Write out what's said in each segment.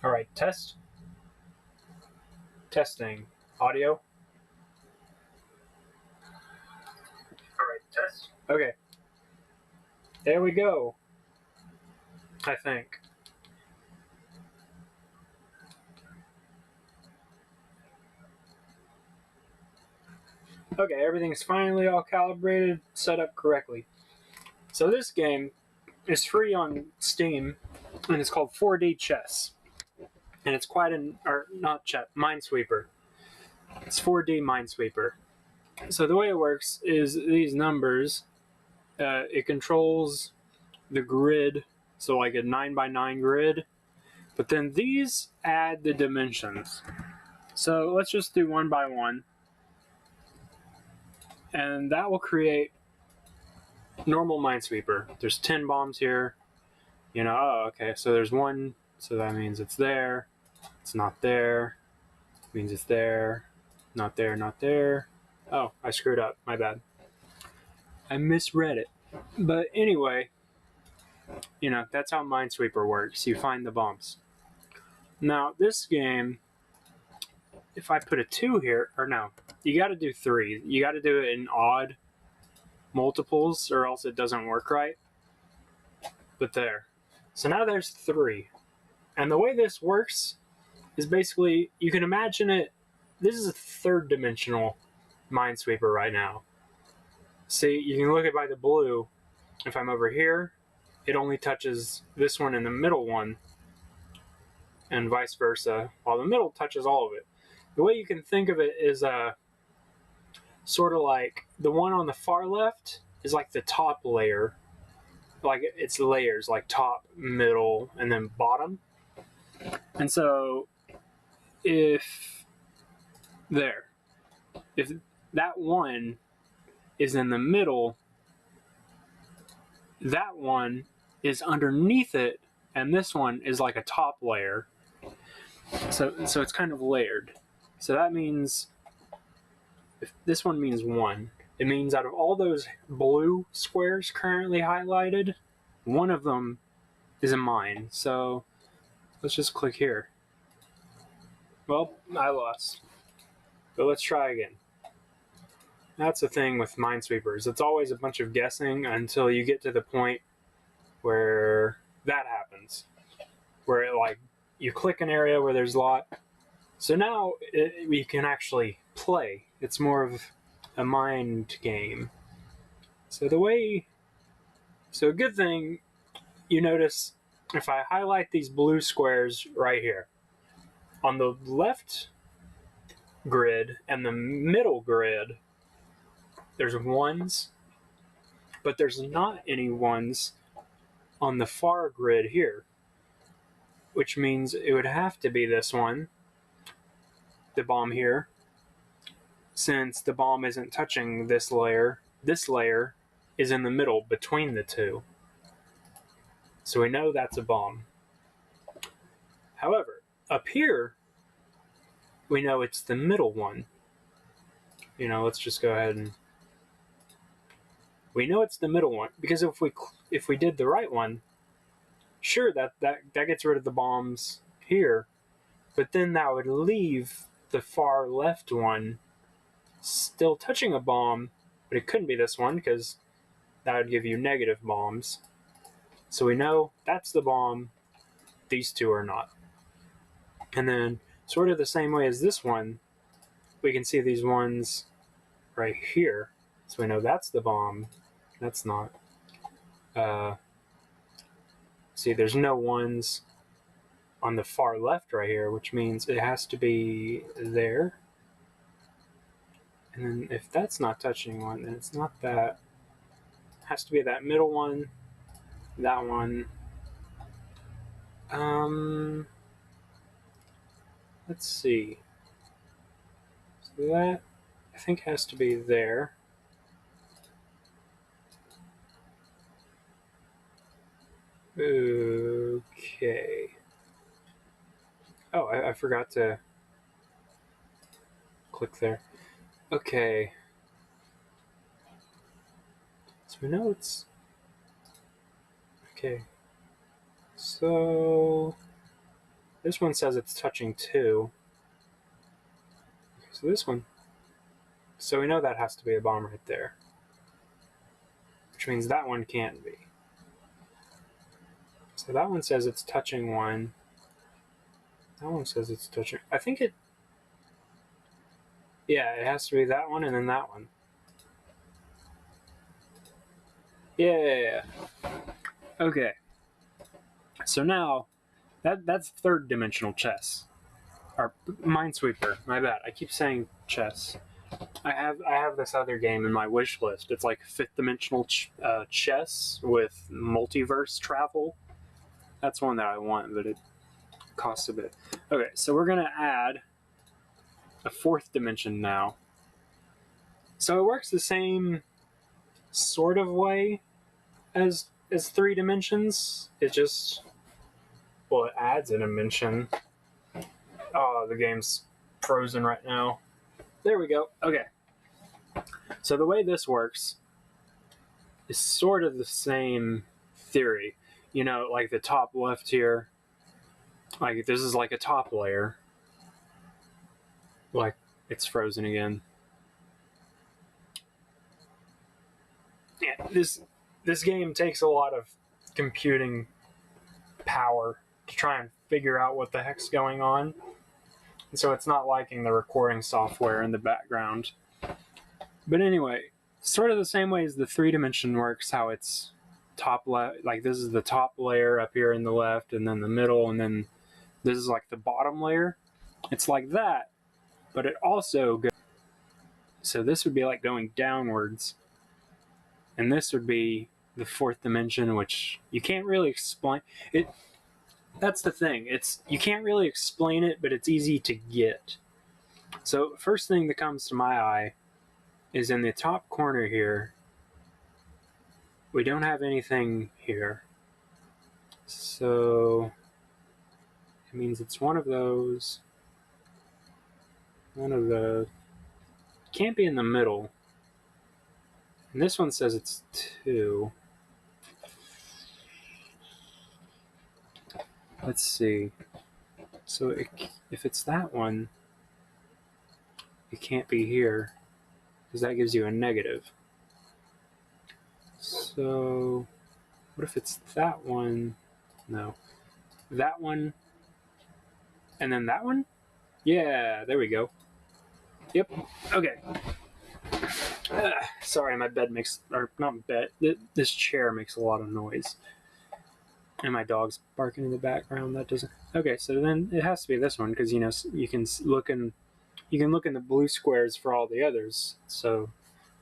All right, testing, audio. All right, test. Okay, there we go. I think. Okay, everything's finally all calibrated, set up correctly. So this game is free on Steam, and it's called 4D Chess. And it's quite not chess, Minesweeper. It's 4D Minesweeper. So the way it works is these numbers, it controls the grid, so like a 9x9 grid, but then these add the dimensions. So let's just do 1 by 1, and that will create normal Minesweeper. There's 10 bombs here. Oh, okay, so there's 1, so that means it's there. It's not there. It means it's there. Not there, not there. Oh, I screwed up. My bad. I misread it. But anyway, that's how Minesweeper works. You find the bombs. Now, this game, if I put a 2 here, or no, you got to do 3. You got to do it in odd multiples, or else it doesn't work right. But there. So now there's 3. And the way this works is basically, you can imagine it, this is a 3rd-dimensional Minesweeper right now. See, you can look at by the blue. If I'm over here, it only touches this one and the middle one, and vice versa, while the middle touches all of it. The way you can think of it is sort of like the one on the far left is like the top layer. Like it's layers, like top, middle, and then bottom. And so if that one is in the middle, that one is underneath it, and this one is like a top layer. So it's kind of layered. So that means, if this one means 1, it means out of all those blue squares currently highlighted, one of them is a mine. So let's just click here. Well, I lost. But let's try again. That's the thing with Minesweepers. It's always a bunch of guessing until you get to the point where that happens. Where you click an area where there's a lot. So now we can actually play. It's more of a mind game. So a good thing, you notice if I highlight these blue squares right here, on the left grid and the middle grid, there's 1s, but there's not any 1s on the far grid here, which means it would have to be this one, the bomb here, since the bomb isn't touching this layer. This layer is in the middle between the two. So we know that's a bomb. However, up here, we know it's the middle one. Let's just go ahead and... We know it's the middle one, because if we did the right one, sure, that gets rid of the bombs here, but then that would leave the far left one still touching a bomb, but it couldn't be this one, because that would give you negative bombs. So we know that's the bomb, these two are not. And then, sort of the same way as this one, we can see these ones right here. So we know that's the bomb, that's not. See, there's no 1s on the far left right here, which means it has to be there. And then if that's not touching one, then it's not that. It has to be that middle one, that one. Let's see. So that, I think, has to be there. Okay. Oh, I forgot to click there. Okay. So we know it's... Okay. So... This one says it's touching 2. So this one. So we know that has to be a bomb right there. Which means that one can't be. So that one says it's touching 1. That one says it's touching... I think it... Yeah, it has to be that one and then that one. Yeah. Okay. So now, that's third dimensional chess. Or Minesweeper, my bad. I keep saying chess. I have this other game in my wish list. It's like fifth dimensional chess with multiverse travel. That's one that I want, but it costs a bit. Okay, so we're gonna add a fourth dimension now. So it works the same sort of way as 3 dimensions. It just, well, it adds a dimension. Oh, the game's frozen right now. There we go. Okay. So the way this works is sort of the same theory. You know, like the top left here, like this is like a top layer. Like, it's frozen again. Yeah, this game takes a lot of computing power to try and figure out what the heck's going on. And so it's not liking the recording software in the background. But anyway, sort of the same way as the 3 dimension works, how it's top left, like this is the top layer up here in the left, and then the middle, and then this is like the bottom layer. It's like that, but it also goes, so this would be like going downwards, and this would be the 4th dimension, which you can't really explain it. That's the thing, you can't really explain it, but it's easy to get. So first thing that comes to my eye is in the top corner here, we don't have anything here. So it means it's one of those. Can't be in the middle. And this one says it's 2. Let's see. So if it's that one, it can't be here, because that gives you a negative. So what if it's that one? No. That one, and then that one? Yeah, there we go. Yep. Okay. Sorry, my bed makes, or not bed, this chair makes a lot of noise. And my dog's barking in the background. That doesn't... Okay, so then it has to be this one, because, you know, you can look in the blue squares for all the others. So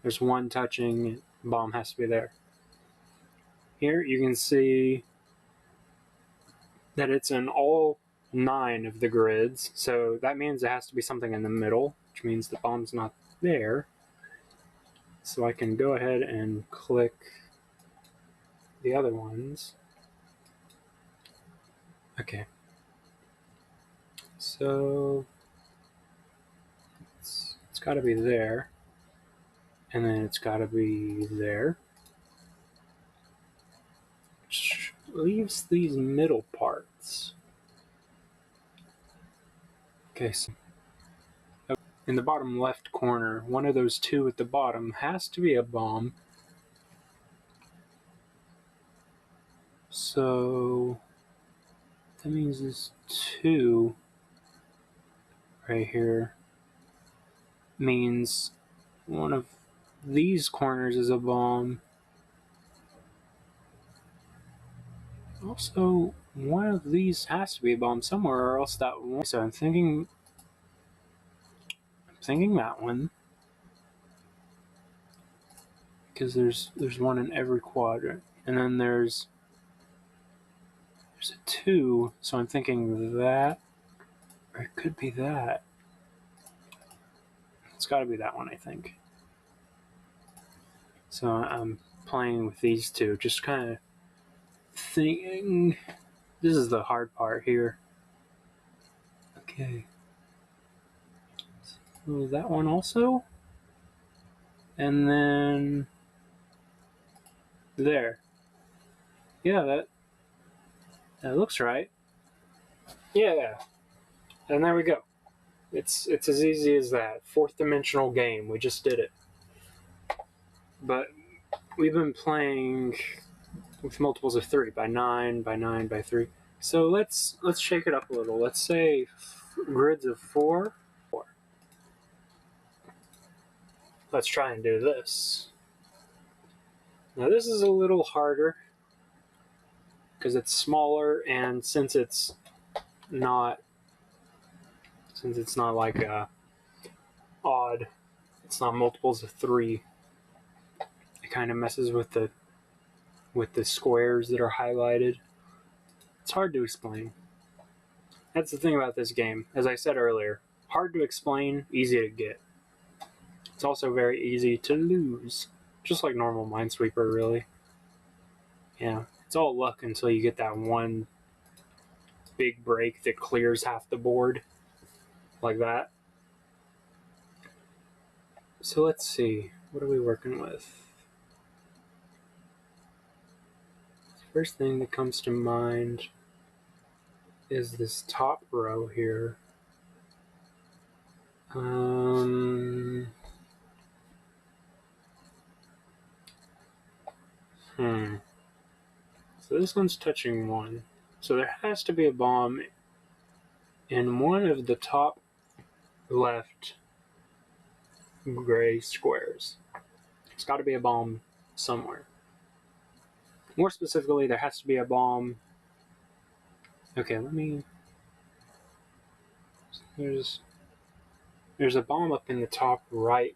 there's one touching, bomb has to be there. Here you can see that it's in all 9 of the grids, so that means it has to be something in the middle, which means the bomb's not there. So I can go ahead and click the other ones. Okay. So it's got to be there, and then it's got to be there, which leaves these middle parts. Okay, so in the bottom left corner, one of those 2 at the bottom has to be a bomb. So that means this 2 right here means one of these corners is a bomb. Also, one of these has to be a bomb somewhere, or else that won't. So I'm thinking that one, because there's one in every quadrant, and then there's a 2. So I'm thinking that, or it could be that. It's got to be that one, I think. So I'm playing with these 2, just kind of thinking. This is the hard part here. Okay. So that one also. And then there. Yeah, that looks right. Yeah, and there we go. It's as easy as that. Fourth dimensional game. We just did it. But we've been playing with multiples of 3 by 9, by 9, by 3. So let's shake it up a little. Let's say grids of 4. Let's try and do this. Now this is a little harder because it's smaller, and since it's not like a odd, it's not multiples of 3. It kind of messes with the squares that are highlighted. It's hard to explain. That's the thing about this game. As I said earlier, hard to explain, easy to get. It's also very easy to lose, just like normal Minesweeper, really. Yeah, it's all luck until you get that one big break that clears half the board, like that. So let's see, what are we working with? First thing that comes to mind is this top row here. So this one's touching 1. So there has to be a bomb in one of the top left gray squares. There's got to be a bomb somewhere. More specifically, there has to be a bomb. Okay, there's a bomb up in the top right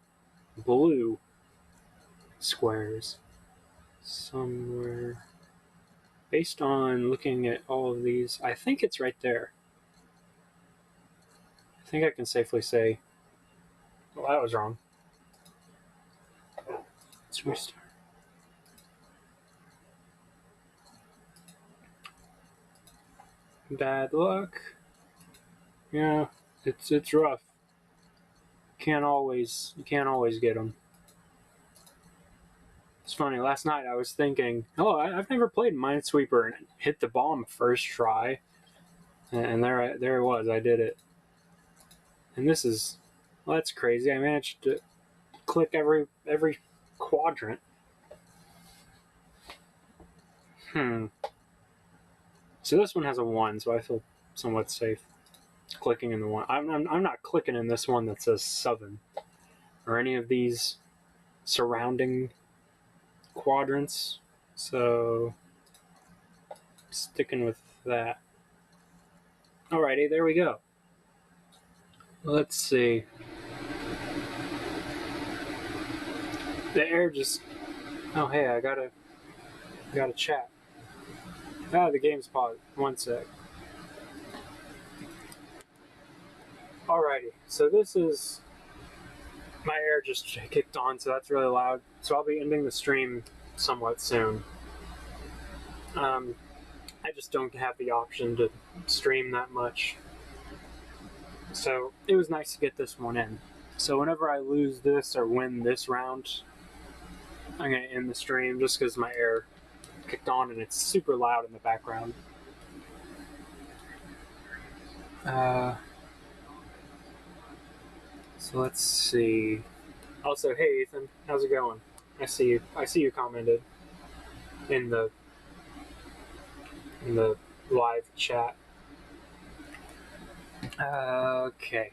blue squares somewhere. Based on looking at all of these, I think it's right there. I think I can safely say, well, that was wrong. Let's restart. Bad luck. Yeah, it's rough. You can't always get them. It's funny. Last night I was thinking, oh, I've never played Minesweeper and hit the bomb first try, and there it was. I did it. And this is, well, that's crazy. I managed to click every quadrant. So this one has a 1, so I feel somewhat safe clicking in the 1. I'm not clicking in this one that says 7 or any of these surrounding quadrants. So sticking with that. Alrighty, there we go. Let's see. The air just. Oh hey, I gotta chat. The game's paused. One sec. Alrighty, so this is. My air just kicked on, so that's really loud. So I'll be ending the stream somewhat soon. I just don't have the option to stream that much. So it was nice to get this one in. So whenever I lose this or win this round, I'm going to end the stream just because my air kicked on and it's super loud in the background. So let's see. Also, hey Ethan, how's it going? I see you commented in the live chat. Okay.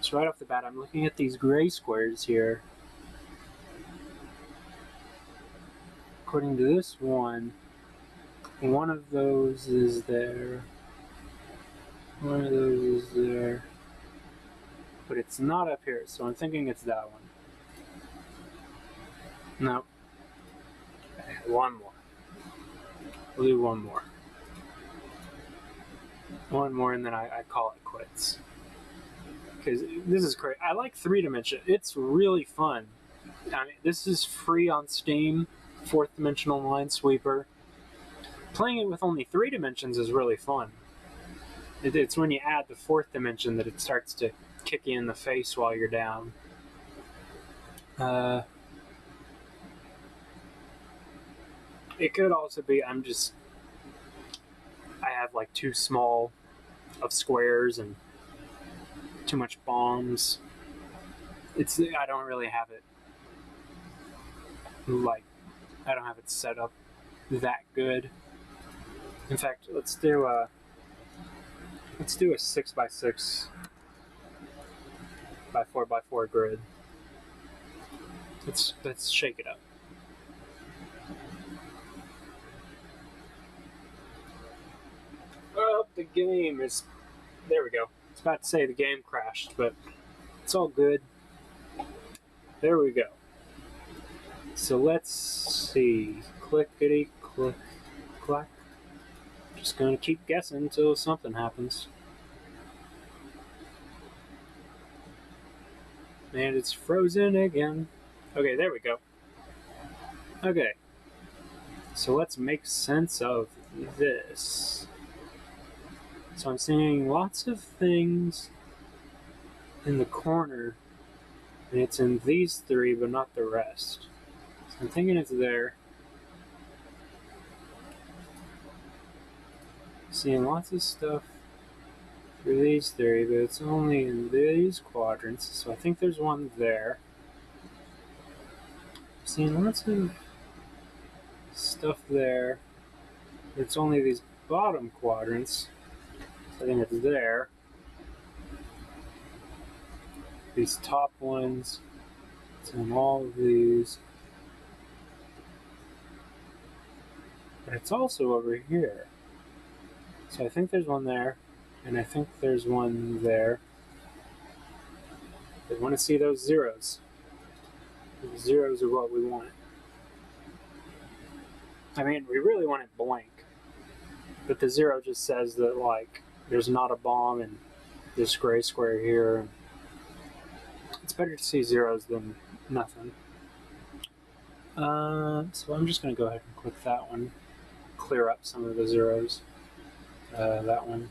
So right off the bat, I'm looking at these gray squares here. According to this one of those is there. One of those is there. But it's not up here, so I'm thinking it's that one. No. Okay, one more. We'll do one more. One more, and then I call it quits. Because this is great. I like 3-dimension. It's really fun. I mean, this is free on Steam, 4th dimensional Minesweeper. Playing it with only 3 dimensions is really fun. It's when you add the 4th dimension that it starts to kick you in the face while you're down. It could also be I have like too small of squares and too much bombs. I don't really have it I don't have it set up that good. In fact, let's do a 6x6 by 4x4 grid. Let's shake it up. Oh, the game is. There we go. I was about to say the game crashed, but it's all good. There we go. So let's see. Clickety click clack. Just gonna keep guessing until something happens. And it's frozen again. Okay, there we go. Okay. So let's make sense of this. So I'm seeing lots of things in the corner, and it's in these three, but not the rest. So I'm thinking it's there. Seeing lots of stuff for these three, but it's only in these quadrants, so I think there's one there. Seeing lots of stuff there, but it's only these bottom quadrants, so I think it's there. These top ones, it's in all of these. But it's also over here. So I think there's one there, and I think there's one there. I want to see those zeros. The zeros are what we want. I mean, we really want it blank. But the zero just says that, like, there's not a bomb in this gray square here. It's better to see zeros than nothing. So I'm just going to go ahead and click that one. Clear up some of the zeros. That one.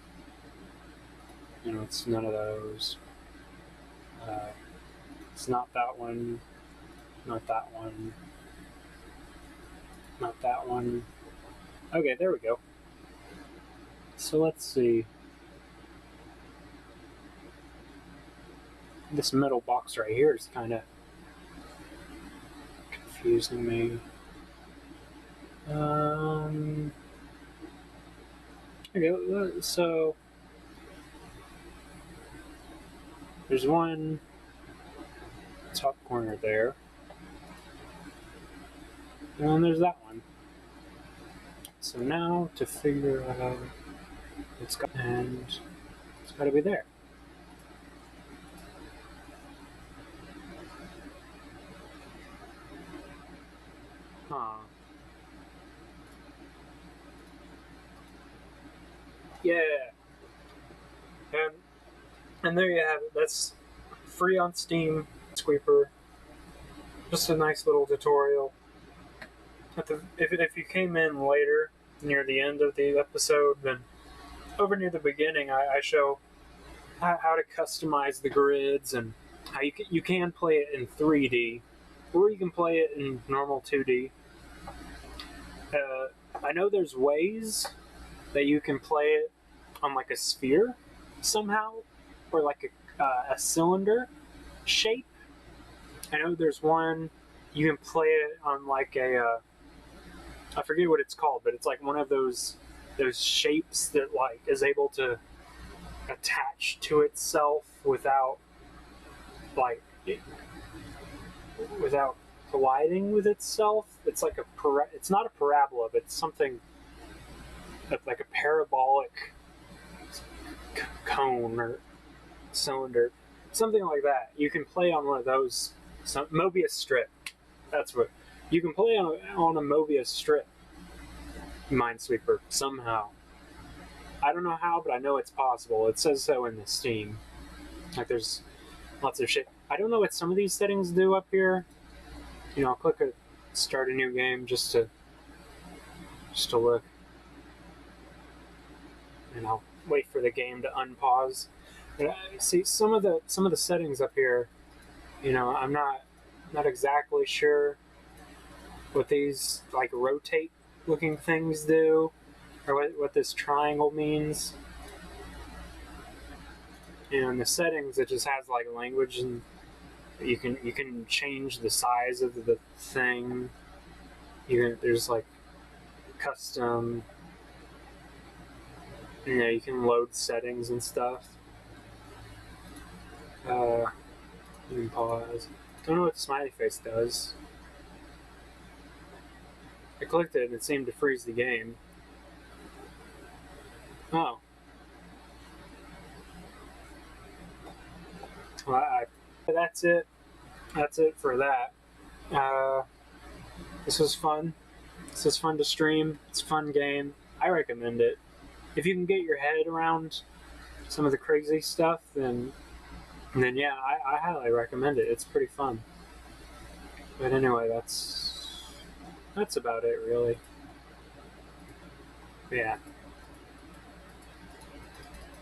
You know, it's none of those. It's not that one. Not that one. Not that one. Okay, there we go. So let's see. This middle box right here is kind of confusing me. Okay, so there's one top corner there, and then there's that one. So now to figure out it's got to be there. Huh. Yeah. And there you have it. That's free on Steam, Minesweeper. Just a nice little tutorial. If you came in later, near the end of the episode, then over near the beginning, I show how to customize the grids and how you can play it in 3D, or you can play it in normal 2D. I know there's ways that you can play it on like a sphere somehow, or like a cylinder shape. I know there's one you can play it on like I forget what it's called, but it's like one of those shapes that like is able to attach to itself without colliding with itself. It's like it's not a parabola, but it's something like a parabolic cone or cylinder, something like that. You can play on one of those. Mobius strip. That's what you can play on a Mobius strip. Minesweeper somehow. I don't know how, but I know it's possible. It says so in the Steam. Like there's lots of shit. I don't know what some of these settings do up here. You know, I'll click start a new game just to look, and I'll wait for the game to unpause. But see some of the settings up here. You know, I'm not exactly sure what these like rotate looking things do, or what this triangle means. And in the settings, it just has like language, and you can change the size of the thing. There's like custom. You can load settings and stuff. You can pause. Don't know what the smiley face does. I clicked it and it seemed to freeze the game. Oh. Well, that's it. That's it for that. This was fun. This is fun to stream. It's a fun game. I recommend it. If you can get your head around some of the crazy stuff, then yeah, I highly recommend it. It's pretty fun. But anyway, that's about it, really. Yeah.